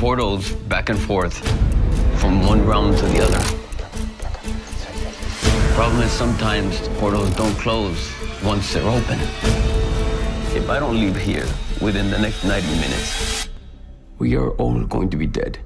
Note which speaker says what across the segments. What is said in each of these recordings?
Speaker 1: portals back and forth from one realm to the other. Problem is sometimes the portals don't close once they're open. If I don't leave here within the next 90 minutes, we are all going to be dead.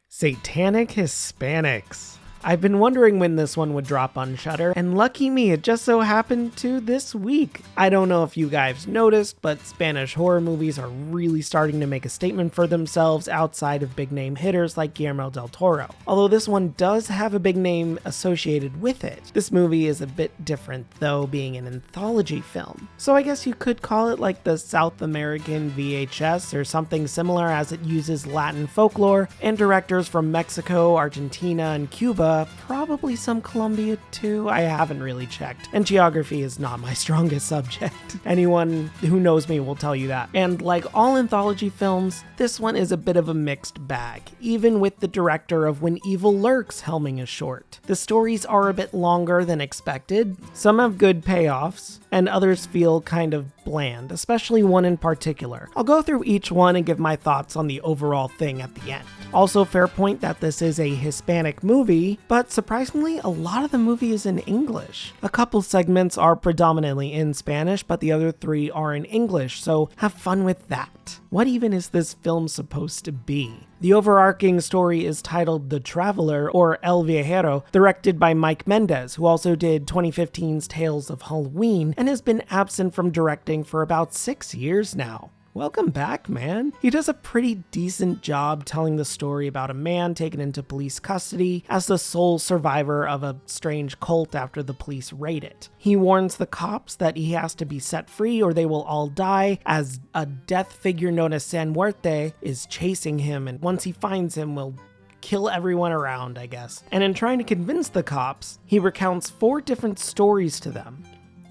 Speaker 2: Satanic Hispanics. I've been wondering when this one would drop on Shudder, and lucky me, it just so happened to this week. I don't know if you guys noticed, but Spanish horror movies are really starting to make a statement for themselves outside of big name hitters like Guillermo del Toro. Although this one does have a big name associated with it. This movie is a bit different though, being an anthology film. So I guess you could call it like the South American VHS or something similar, as it uses Latin folklore and directors from Mexico, Argentina, and Cuba, probably some Colombia too, I haven't really checked. And geography is not my strongest subject. Anyone who knows me will tell you that. And like all anthology films, this one is a bit of a mixed bag, even with the director of When Evil Lurks helming a short. The stories are a bit longer than expected, some have good payoffs, and others feel kind of bland, especially one in particular. I'll go through each one and give my thoughts on the overall thing at the end. Also, fair point that this is a Hispanic movie, but surprisingly, a lot of the movie is in English. A couple segments are predominantly in Spanish, but the other 3 are in English, so have fun with that. What even is this film supposed to be? The overarching story is titled The Traveler, or El Viajero, directed by Mike Mendez, who also did 2015's Tales of Halloween and has been absent from directing for about 6 years now. Welcome back, man. He does a pretty decent job telling the story about a man taken into police custody as the sole survivor of a strange cult after the police raid it. He warns the cops that he has to be set free or they will all die, as a death figure known as San Muerte is chasing him, and once he finds him, will kill everyone around, I guess. And in trying to convince the cops, he recounts 4 different stories to them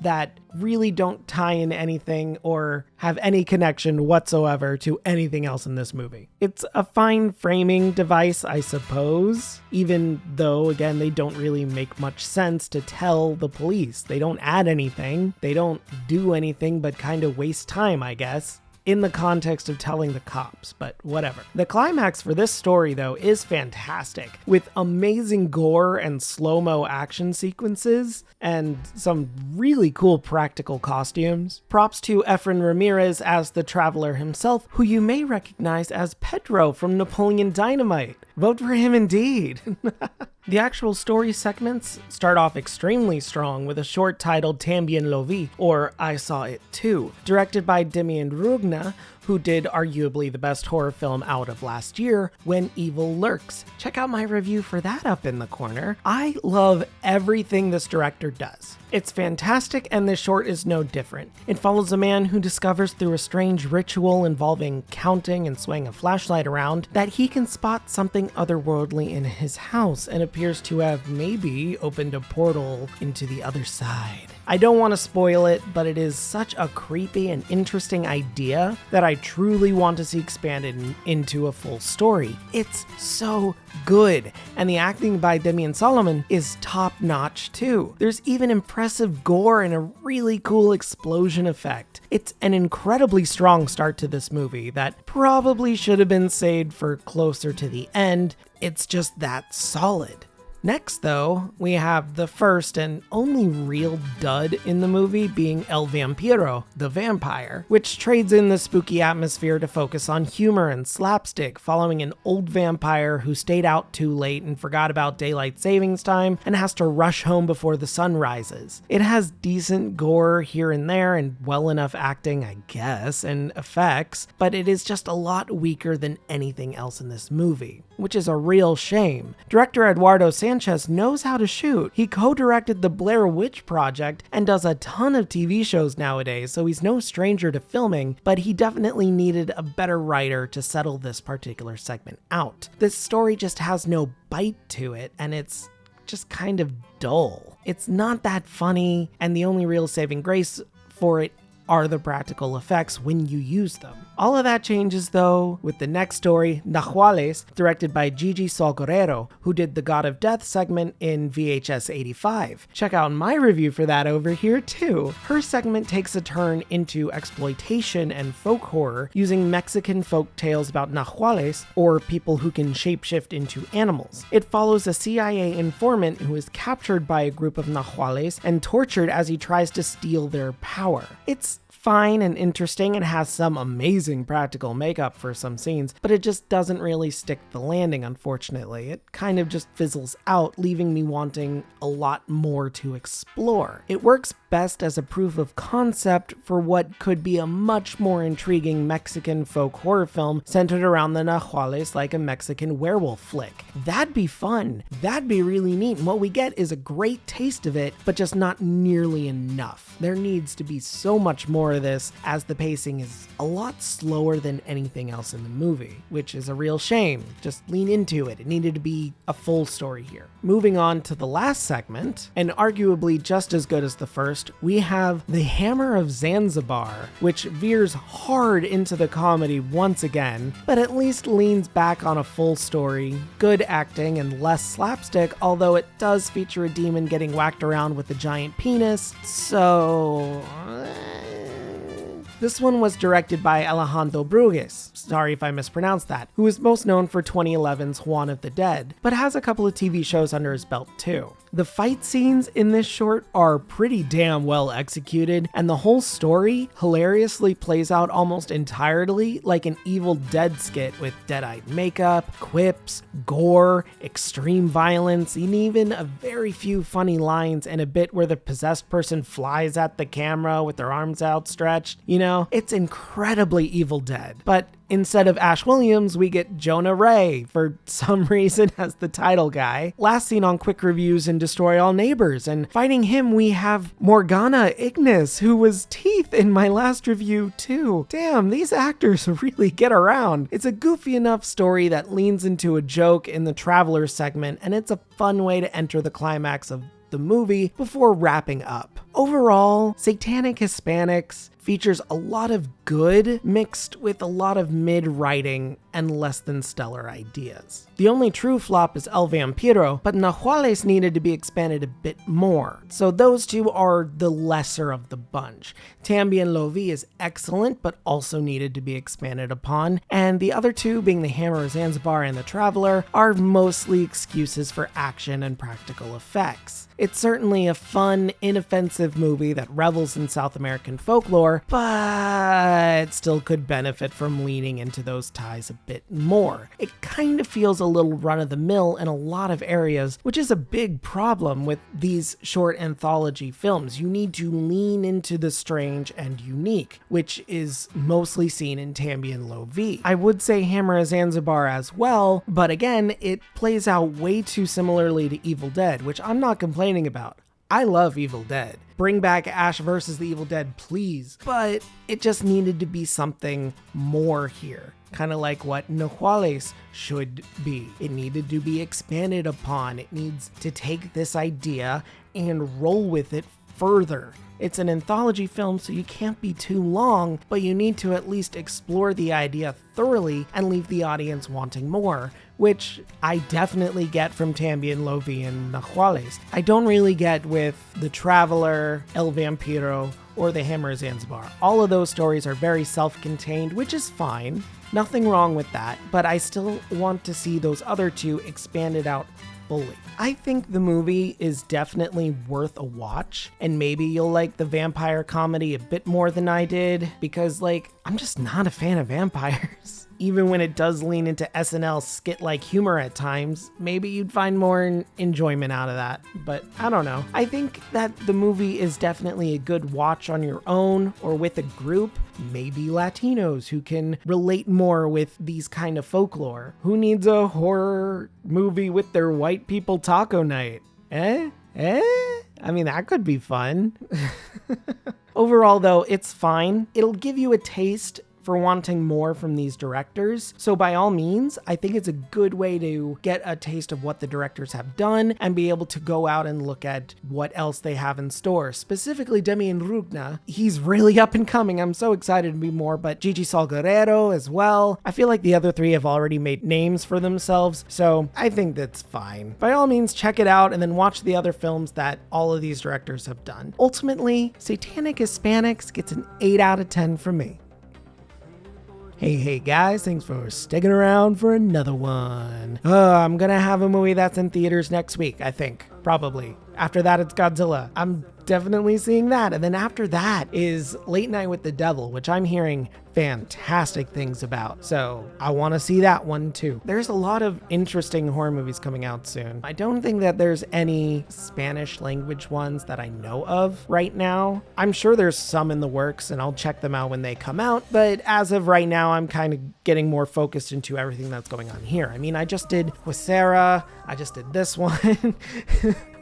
Speaker 2: that really don't tie in anything or have any connection whatsoever to anything else in this movie. It's a fine framing device, I suppose, even though, again, they don't really make much sense to tell the police. They don't add anything. They don't do anything but kind of waste time, I guess, in the context of telling the cops, but whatever. The climax for this story, though, is fantastic, with amazing gore and slow-mo action sequences, and some really cool practical costumes. Props to Efren Ramirez as the Traveler himself, who you may recognize as Pedro from Napoleon Dynamite. Vote for him indeed. The actual story segments start off extremely strong with a short titled Tambien lo vi, or I Saw It Too, directed by Demian Rugna, who did arguably the best horror film out of last year, When Evil Lurks. Check out my review for that up in the corner. I love everything this director does. It's fantastic, and this short is no different. It follows a man who discovers through a strange ritual involving counting and swaying a flashlight around that he can spot something otherworldly in his house, and appears to have maybe opened a portal into the other side. I don't want to spoil it, but it is such a creepy and interesting idea that I truly want to see expanded into a full story. It's so good, and the acting by Demian Solomon is top-notch too. There's even impressive gore and a really cool explosion effect. It's an incredibly strong start to this movie that probably should have been saved for closer to the end. It's just that solid. Next, though, we have the first and only real dud in the movie being El Vampiro, the vampire, which trades in the spooky atmosphere to focus on humor and slapstick, following an old vampire who stayed out too late and forgot about daylight savings time and has to rush home before the sun rises. It has decent gore here and there and well enough acting, I guess, and effects, but it is just a lot weaker than anything else in this movie, which is a real shame. Director Eduardo Sanchez knows how to shoot. He co-directed the Blair Witch Project and does a ton of TV shows nowadays, so he's no stranger to filming, but he definitely needed a better writer to settle this particular segment out. This story just has no bite to it, and it's just kind of dull. It's not that funny, and the only real saving grace for it are the practical effects when you use them. All of that changes though with the next story, Nahuales, directed by Gigi Salguero, who did the God of Death segment in VHS 85. Check out my review for that over here too. Her segment takes a turn into exploitation and folk horror using Mexican folk tales about Nahuales, or people who can shapeshift into animals. It follows a CIA informant who is captured by a group of Nahuales and tortured as he tries to steal their power. It's fine and interesting and has some amazing practical makeup for some scenes, but it just doesn't really stick the landing, unfortunately. It kind of just fizzles out, leaving me wanting a lot more to explore. It works best as a proof of concept for what could be a much more intriguing Mexican folk horror film centered around the Nahuales, like a Mexican werewolf flick. That'd be fun. That'd be really neat, and what we get is a great taste of it, but just not nearly enough. There needs to be so much more of this, as the pacing is a lot slower than anything else in the movie, which is a real shame. Just lean into it. It needed to be a full story here. Moving on to the last segment, and arguably just as good as the first, we have The Hammer of Zanzibar, which veers hard into the comedy once again, but at least leans back on a full story, good acting, and less slapstick, although it does feature a demon getting whacked around with a giant penis, so... This one was directed by Alejandro Brugues, sorry if I mispronounced that, who is most known for 2011's Juan of the Dead, but has a couple of TV shows under his belt too. The fight scenes in this short are pretty damn well executed, and the whole story hilariously plays out almost entirely like an Evil Dead skit with dead-eyed makeup, quips, gore, extreme violence, and even a very few funny lines and a bit where the possessed person flies at the camera with their arms outstretched. You know, it's incredibly Evil Dead, but instead of Ash Williams, we get Jonah Ray, for some reason, as the title guy. Last seen on Quick Reviews and Destroy All Neighbors, and fighting him we have Morgana Ignis, who was Teeth in my last review too. Damn, these actors really get around. It's a goofy enough story that leans into a joke in the Traveler segment, and it's a fun way to enter the climax of the movie before wrapping up. Overall, Satanic Hispanics features a lot of good mixed with a lot of mid-writing and less than stellar ideas. The only true flop is El Vampiro, but Nahuales needed to be expanded a bit more, so those two are the lesser of the bunch. Tambien Lo Vi is excellent, but also needed to be expanded upon, and the other two, being The Hammer of Zanzibar and The Traveler, are mostly excuses for action and practical effects. It's certainly a fun, inoffensive movie that revels in South American folklore, but still could benefit from leaning into those ties a bit more. It kind of feels a little run-of-the-mill in a lot of areas, which is a big problem with these short anthology films. You need to lean into the strange and unique, which is mostly seen in Tambien Lo Vi. I would say Hammer of Zanzibar as well, but again, it plays out way too similarly to Evil Dead, which I'm not complaining about. I love Evil Dead. Bring back Ash versus the Evil Dead, please. But it just needed to be something more here. Kind of like what Nahuales should be. It needed to be expanded upon. It needs to take this idea and roll with it further. It's an anthology film, so you can't be too long, but you need to at least explore the idea thoroughly and leave the audience wanting more, which I definitely get from Tambien Lo Vi and Nahuales. I don't really get with The Traveler, El Vampiro, or The Hammer of Zanzibar. All of those stories are very self-contained, which is fine. Nothing wrong with that, but I still want to see those other two expanded out fully. I think the movie is definitely worth a watch, and maybe you'll like the vampire comedy a bit more than I did, because I'm just not a fan of vampires. Even when it does lean into SNL skit-like humor at times, maybe you'd find more enjoyment out of that, but I don't know. I think that the movie is definitely a good watch on your own or with a group, maybe Latinos who can relate more with these kind of folklore. Who needs a horror movie with their white people taco night? I mean, that could be fun. Overall, though, it's fine. It'll give you a taste for wanting more from these directors. So by all means, I think it's a good way to get a taste of what the directors have done and be able to go out and look at what else they have in store. Specifically, Demian Rugna, he's really up and coming. I'm so excited to be more, but Gigi Salguero as well. I feel like the other three have already made names for themselves, so I think that's fine. By all means, check it out and then watch the other films that all of these directors have done. Ultimately, Satanic Hispanics gets an 8 out of 10 from me. Hey guys, thanks for sticking around for another one. I'm gonna have a movie that's in theaters next week, I think. Probably. After that, it's Godzilla. I'm definitely seeing that. And then after that is Late Night with the Devil, which I'm hearing fantastic things about. So I want to see that one too. There's a lot of interesting horror movies coming out soon. I don't think that there's any Spanish language ones that I know of right now. I'm sure there's some in the works and I'll check them out when they come out. But as of right now, I'm kind of getting more focused into everything that's going on here. I mean, I just did Huesera. I just did this one.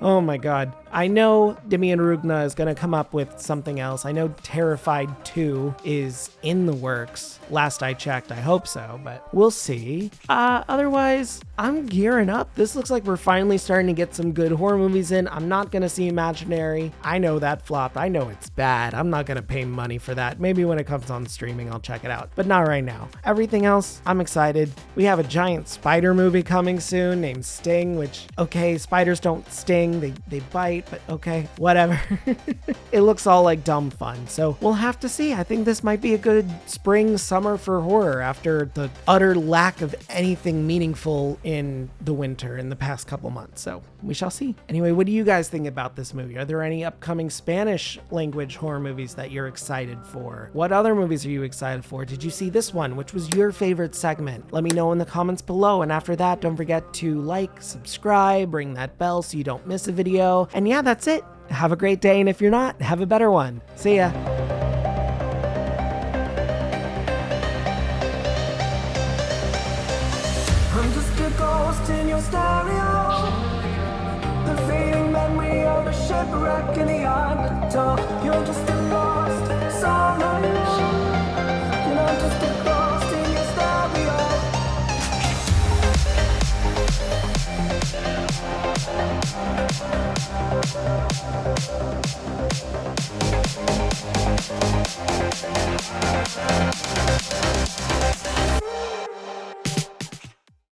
Speaker 2: Oh my God. I know Demian Rugna is going to come up with something else. I know Terrified 2 is in the works. Last I checked, I hope so, but we'll see. Otherwise, I'm gearing up. This looks like we're finally starting to get some good horror movies in. I'm not going to see Imaginary. I know that flopped. I know it's bad. I'm not going to pay money for that. Maybe when it comes on streaming, I'll check it out, but not right now. Everything else, I'm excited. We have a giant spider movie coming soon named Sting, which, okay, spiders don't sting. They bite, but okay, whatever. It looks all like dumb fun. So we'll have to see. I think this might be a good spring, summer for horror after the utter lack of anything meaningful in the winter in the past couple months. So we shall see. Anyway, what do you guys think about this movie? Are there any upcoming Spanish language horror movies that you're excited for? What other movies are you excited for? Did you see this one? Which was your favorite segment? Let me know in the comments below. And after that, don't forget to like, subscribe, ring that bell so you don't miss a video. And yeah, that's it. Have a great day, and if you're not, have a better one. See ya.
Speaker 3: I'm just a ghost in your stereo, the fading memory of a shipwreck in the undertow. You're just a lost song, and I'm just a ghost in your stereo.